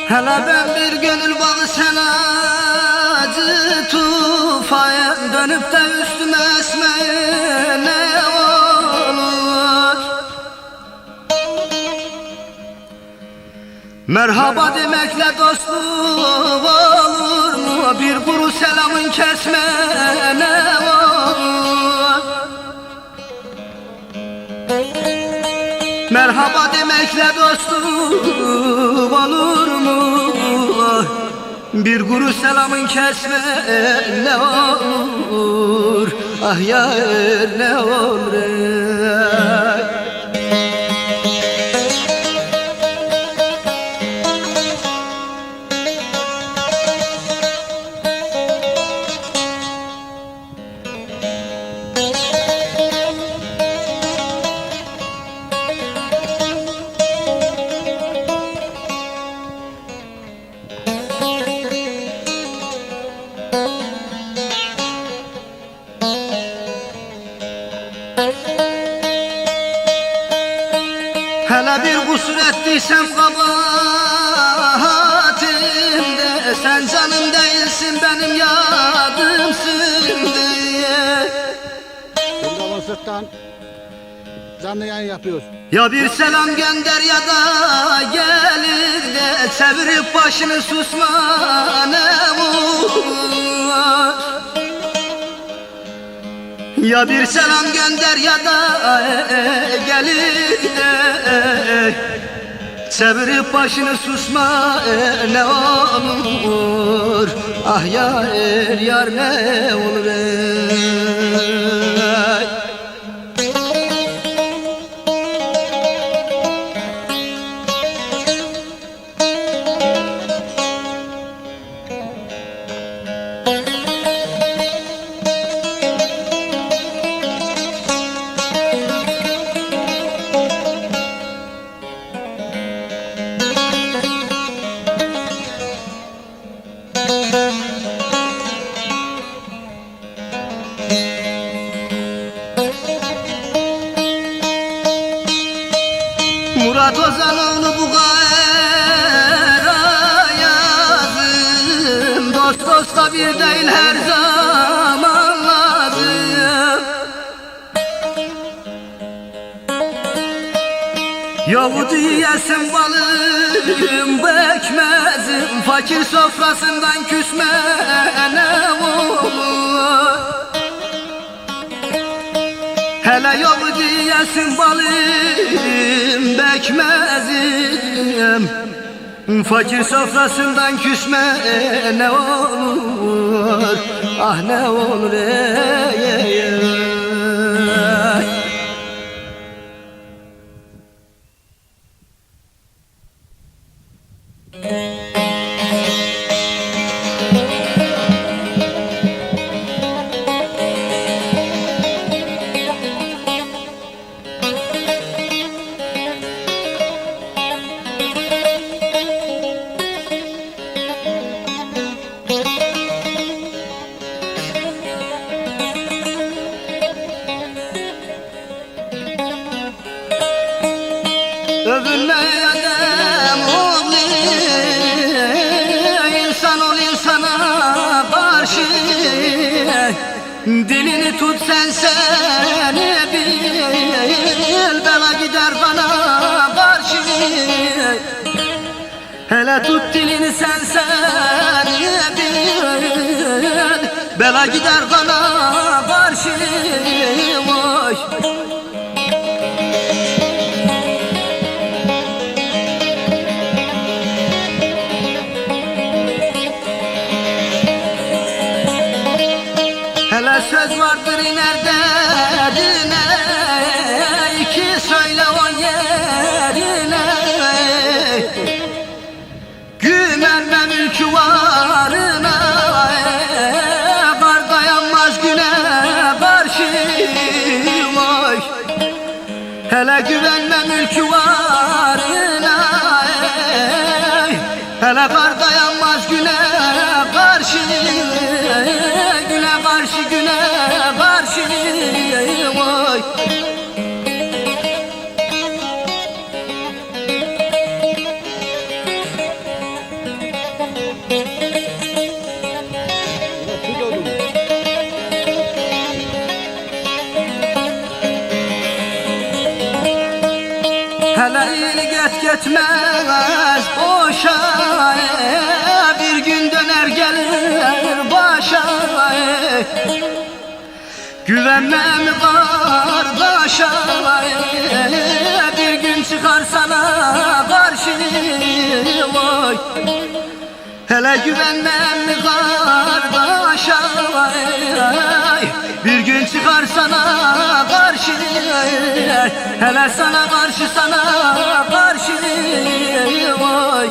Hele ben bir gönül bağı sana acı tufaya dönüp de üstüme esmeye ne olur? Merhaba demekle dostluk olur mu? Bir kuru selamın kesme ne olur? Merhaba demekle dostluk olur mu? Bir kuru selamın kesme ne olur? Ah ya ne olur? Hele bir kusur ettiysem kabahatimde, sen canım değilsin benim yadımsın diye. Şimdi Alasırt'tan canlı yayın yapıyoruz. Ya bir selam gönder ya da gelir de çevirip başını susma ne olur? Ya bir selam gönder ya da gelir de çevirip başını susma ne olur? Ah yar ne olur? Murat Ozanoğlu bu gayra yazım, dost dosta bir değil her zaman lazım. Yahudi yesin balım bekmezim, fakir sofrasından küsme ne olur? Hele Yahudi yesin balım bekmezim, fakir sofrasından küsme ne olur? Ah ne olur Övünmeye adem oğlu, insan ol insana karşı. Dilini tut sen seni bil, bela gider bana karşı. Hele tut dilini sen bil, bela gider bana karşı. Hele söz vardır iner derdine, iki söyle o yerine. Güvenme mülkü varına, Hele kar dayanmaz güne karşı, güne karşı, güne karşı. Vay. Hele ilget gitmez boşa, bir gün döner gelir başa. Güvenmem kardeşa, bir gün çıkar sana karşı. Vay. Hele güvenmem kardeşa, bir gün çıkar sana karşı. Hele sana karşı, sana karşı. Vay.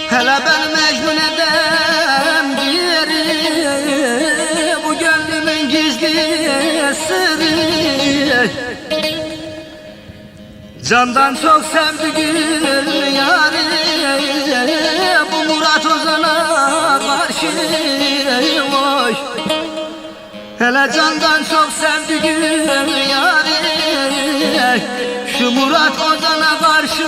Hele ben mecnun edem biri, bu gönlümün gizli sırrı. Candan çok sevdiğim yâri, bu Murat Ozan'a karşı. Vay. Hele candan çok sevdiğim yâri, şu Murat Ozan'a karşı.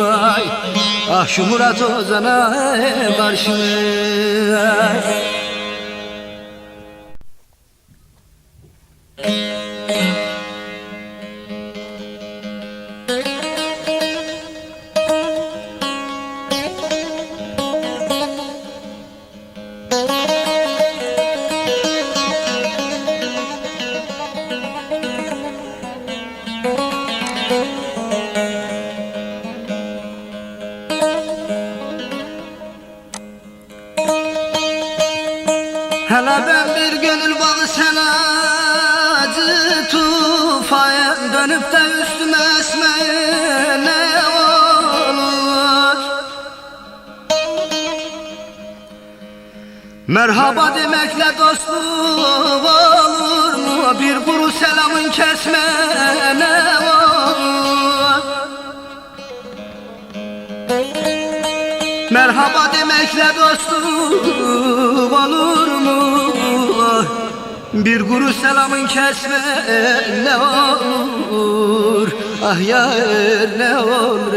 Vay. Ah şu Murat Ozan'a karşı. Hele ben bir gönül bağı sana acı tufaya, dönüp de üstüme esmeye ne olur? Merhaba demekle dostluk olur mu? Bir kuru selamın kesme ne olur? Merhaba demekle dostluk olur mu? Bir kuru selamın kesme ne olur? Ah ya ne olur?